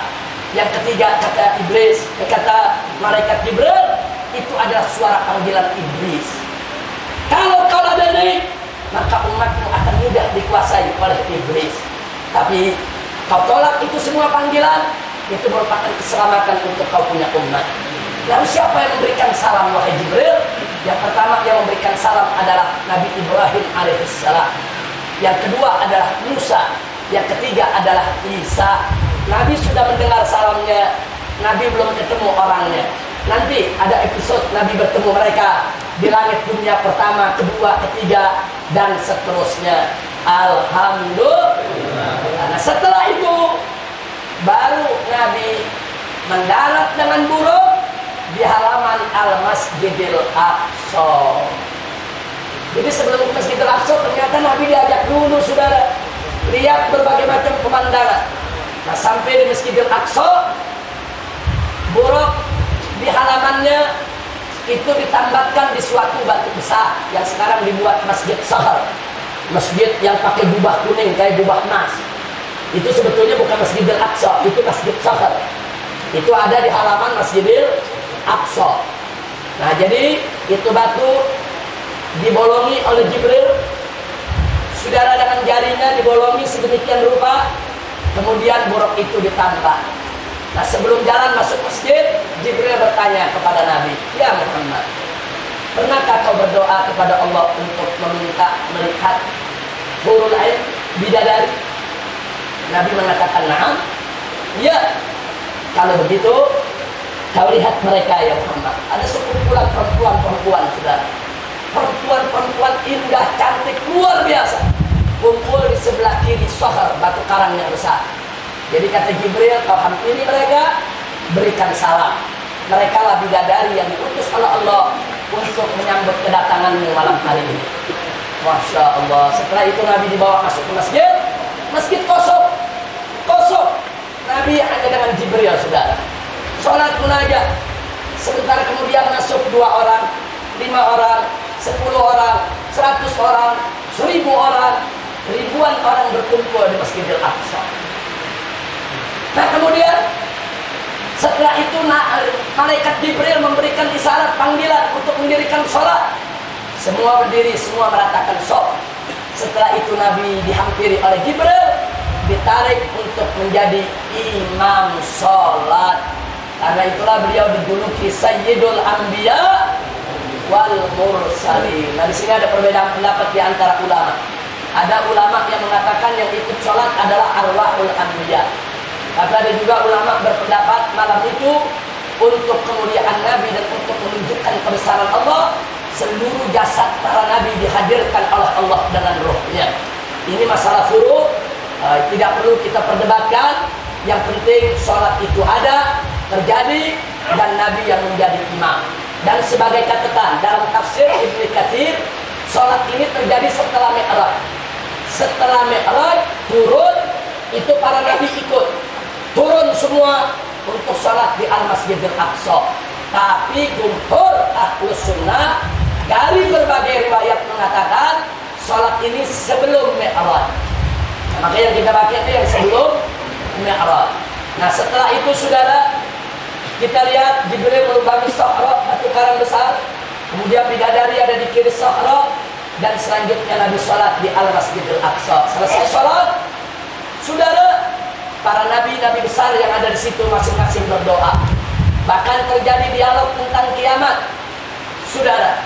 S2: Yang ketiga kata iblis, kata malaikat Jibril, itu adalah suara panggilan iblis. Kalau kaladeni, maka umatmu akan mudah dikuasai oleh iblis. Tapi kau tolak itu semua panggilan, itu merupakan keselamatan untuk kau punya umat. Lalu siapa yang memberikan salam wahai Jibril? Yang pertama yang memberikan salam adalah Nabi Ibrahim alaihissalam. Yang kedua adalah Musa. Yang ketiga adalah Isa. Nabi sudah mendengar salamnya, Nabi belum ketemu orangnya. Nanti ada episode Nabi bertemu mereka di langit dunia pertama, kedua, ketiga, dan seterusnya. Alhamdulillah. Nah setelah itu baru Nabi mendarat dengan buruk di halaman Al-Masjidil Aqsa. Jadi sebelum ke Masjidil Aqsa ternyata Nabi diajak dulu saudara lihat berbagai macam pemandangan. Nah sampai di Masjidil Aqsa, buruk di halamannya itu ditambahkan di suatu batu besar yang sekarang dibuat Masjid Sahar, masjid yang pakai jubah kuning kayak jubah emas. Itu sebetulnya bukan Masjidil Aqsa, itu Masjid Sahar. Itu ada di halaman Masjidil Aqsa. Nah jadi itu batu dibolongi oleh Jibril, saudara, dengan jarinya dibolongi sedemikian rupa, kemudian buruk itu ditambah. Nah sebelum jalan masuk masjid, Jibril bertanya kepada Nabi, ya Muhammad, pernahkah kau berdoa kepada Allah untuk meminta melihat hurul ain, bidadari? Nabi mengatakan, na'am. Ya, kalau begitu kau lihat mereka ya Muhammad. Ada sekumpulan perempuan-perempuan saudara, perempuan-perempuan indah, cantik, luar biasa, kumpul di sebelah kiri Sahar, batu karang yang besar. Jadi kata Jibril, kau hampiri mereka, berikan salam. Mereka lah bidadari yang diutus oleh Allah untuk menyambut kedatanganmu malam hari ini. Masya Allah. Setelah itu Nabi dibawa masuk ke masjid. Masjid kosong. Kosong. Nabi hanya dengan Jibril saudara. Sholat munajat. Sebentar kemudian masuk 2 orang, 5 orang, 10 orang, 100 orang, 1000 orang, ribuan orang berkumpul di Masjidil Aqsa. Nah kemudian Setelah itu malaikat Jibril memberikan isyarat panggilan untuk mendirikan sholat. Semua berdiri, semua meratakan sholat. Setelah itu Nabi dihampiri oleh Jibril, ditarik untuk menjadi imam sholat. Karena itulah beliau dijuluki Sayyidul Anbiya wal Mursalin. Nah, di sini ada perbedaan pendapat di antara ulama. Ada ulama yang mengatakan yang ikut sholat adalah arwahul anbiya. Tapi ada juga ulama berpendapat malam itu untuk kemuliaan Nabi dan untuk menunjukkan kebesaran Allah, seluruh jasad para Nabi dihadirkan oleh Allah dengan rohnya. Ini masalah furu', tidak perlu kita perdebatkan. Yang penting sholat itu ada, terjadi, dan Nabi yang menjadi imam. Dan sebagai catatan dalam tafsir Ibnu Katsir, sholat ini terjadi setelah Mi'raj. Setelah Mi'raj turun, itu para Nabi ikut. Turun semua untuk sholat di Al-Masjidil Aqsa. Tapi jumhur Ahlus Sunnah dari berbagai riwayat mengatakan sholat ini sebelum Mi'raj. Nah, maka yang kita pakai itu yang sebelum Mi'raj. Nah, setelah itu saudara, kita lihat Jibril melubangi Sahra, batu karang besar. Kemudian bidadari ada di kiri Sahra, dan selanjutnya Nabi sholat di Al-Masjidil Aqsa. Selesai sholat, saudara, para nabi-nabi besar yang ada di situ masing-masing berdoa. Bahkan terjadi dialog tentang kiamat, saudara.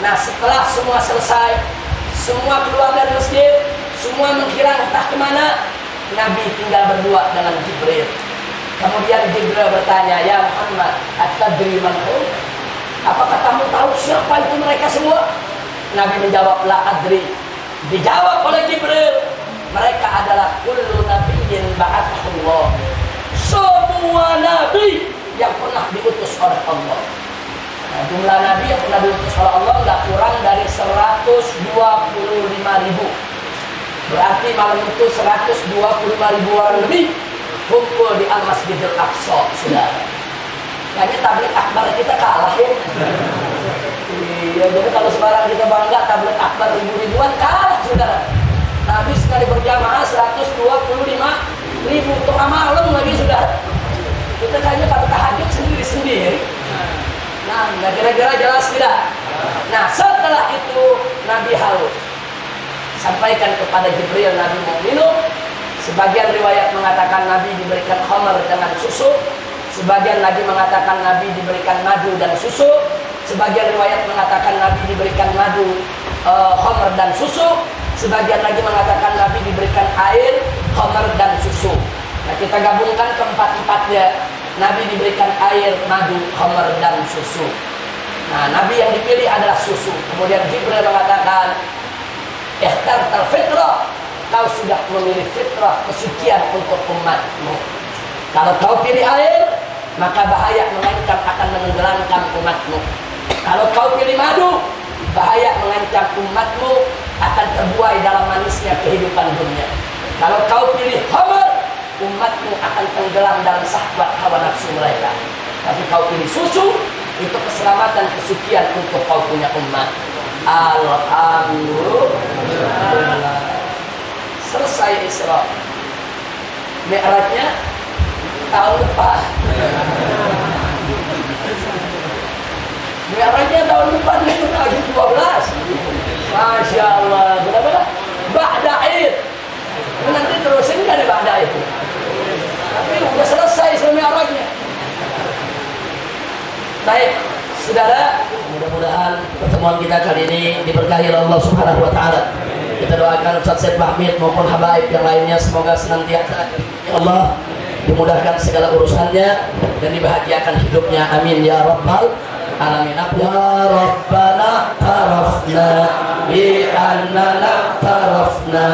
S2: Nah, setelah semua selesai, semua keluar dari masjid, semua menghilang entah kemana, Nabi tinggal berdua dengan Jibril. Kemudian Jibril bertanya, "Ya Muhammad, atadri man hum?" Apakah kamu tahu siapa itu mereka semua? Nabi menjawab, "La adri." Dijawab oleh Jibril, mereka adalah kullu nabiyyin ba'athahullah. Semua nabi yang pernah diutus oleh Allah. Nah, jumlah nabi yang pernah diutus oleh Allah tidak kurang dari 125.000. Berarti malam itu 125.000 orang lebih kumpul di Al-Masjidil Aqsa, saudara. Kayaknya tabligh akbar kita kalah ya. Iya, jadi kalau sekarang kita bangga tabligh akbar ribu-ribuan, kalah saudara. Nabi sekali berjamaah 125.000 tengah malam lagi saudara. Kita kayaknya pada tahajud sendiri-sendiri. Nah, kira-kira jelas tidak? Nah, setelah itu Nabi haus. Sampaikan kepada Jibril, Nabi mau minum. Sebagian riwayat mengatakan Nabi diberikan khamar dengan susu. Sebagian lagi mengatakan Nabi diberikan madu dan susu. Sebagian riwayat mengatakan Nabi diberikan madu, khamar dan susu. Sebagian lagi mengatakan Nabi diberikan air, khamar dan susu. Nah, kita gabungkan keempat-empatnya. Nabi diberikan air, madu, khamar dan susu. Nah, Nabi yang dipilih adalah susu. Kemudian Jibril mengatakan, "Ikhtartal fitrah." Kau sudah memilih fitrah, kesucian untuk umatmu. Kalau kau pilih air, maka bahaya mengancam akan menenggelamkan umatmu. Kalau kau pilih madu, bahaya mengancam umatmu akan terbuai dalam manisnya kehidupan dunia. Kalau kau pilih khamar, umatmu akan tenggelam dalam syahwat hawa nafsu mereka. Tapi kau pilih susu, itu keselamatan, kesucian untuk kau punya umat. Alhamdulillah. Selesai Isra. Mi'rajnya tahun depan. Mi'rajnya tahun depan itu lagi 12. Masya Allah. Benar-benar ba'da Id. Nanti terusin dari ba'da itu. Tapi udah selesai Isra Mi'rajnya. Baik, saudara, mudah-mudahan pertemuan kita kali ini diberkahi oleh Allah Subhanahu wa taala. Kita doakan Ustaz Said Mahmid maupun habaib yang lainnya, semoga senantiasa ya Allah dimudahkan segala urusannya dan dibahagiakan hidupnya. Amin ya rabbal alamin. Ya Rabbana tarafna bi annana tarafna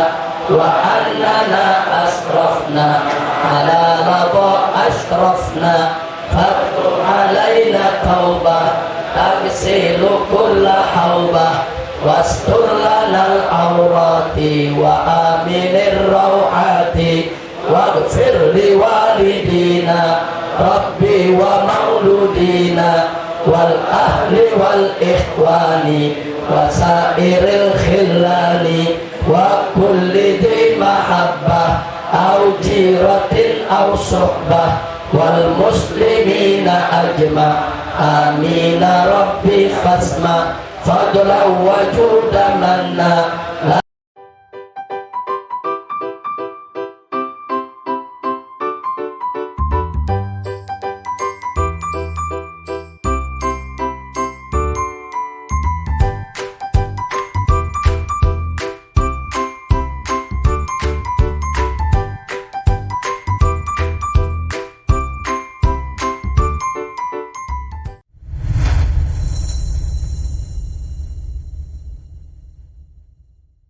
S2: wa annana asrafna ala radha ashrafna fatu alaina taubah tagsilu kulla haubah wastur lanal awrati wa aminir rawati waghfir li walidina rabbi wa mauludina wal ahli wal ikhwani wa sairil khillani wa kulli di mahabbah au jiratin au suhbah wal muslimina ajma. Amin rabbi fasma fadla wa juda manna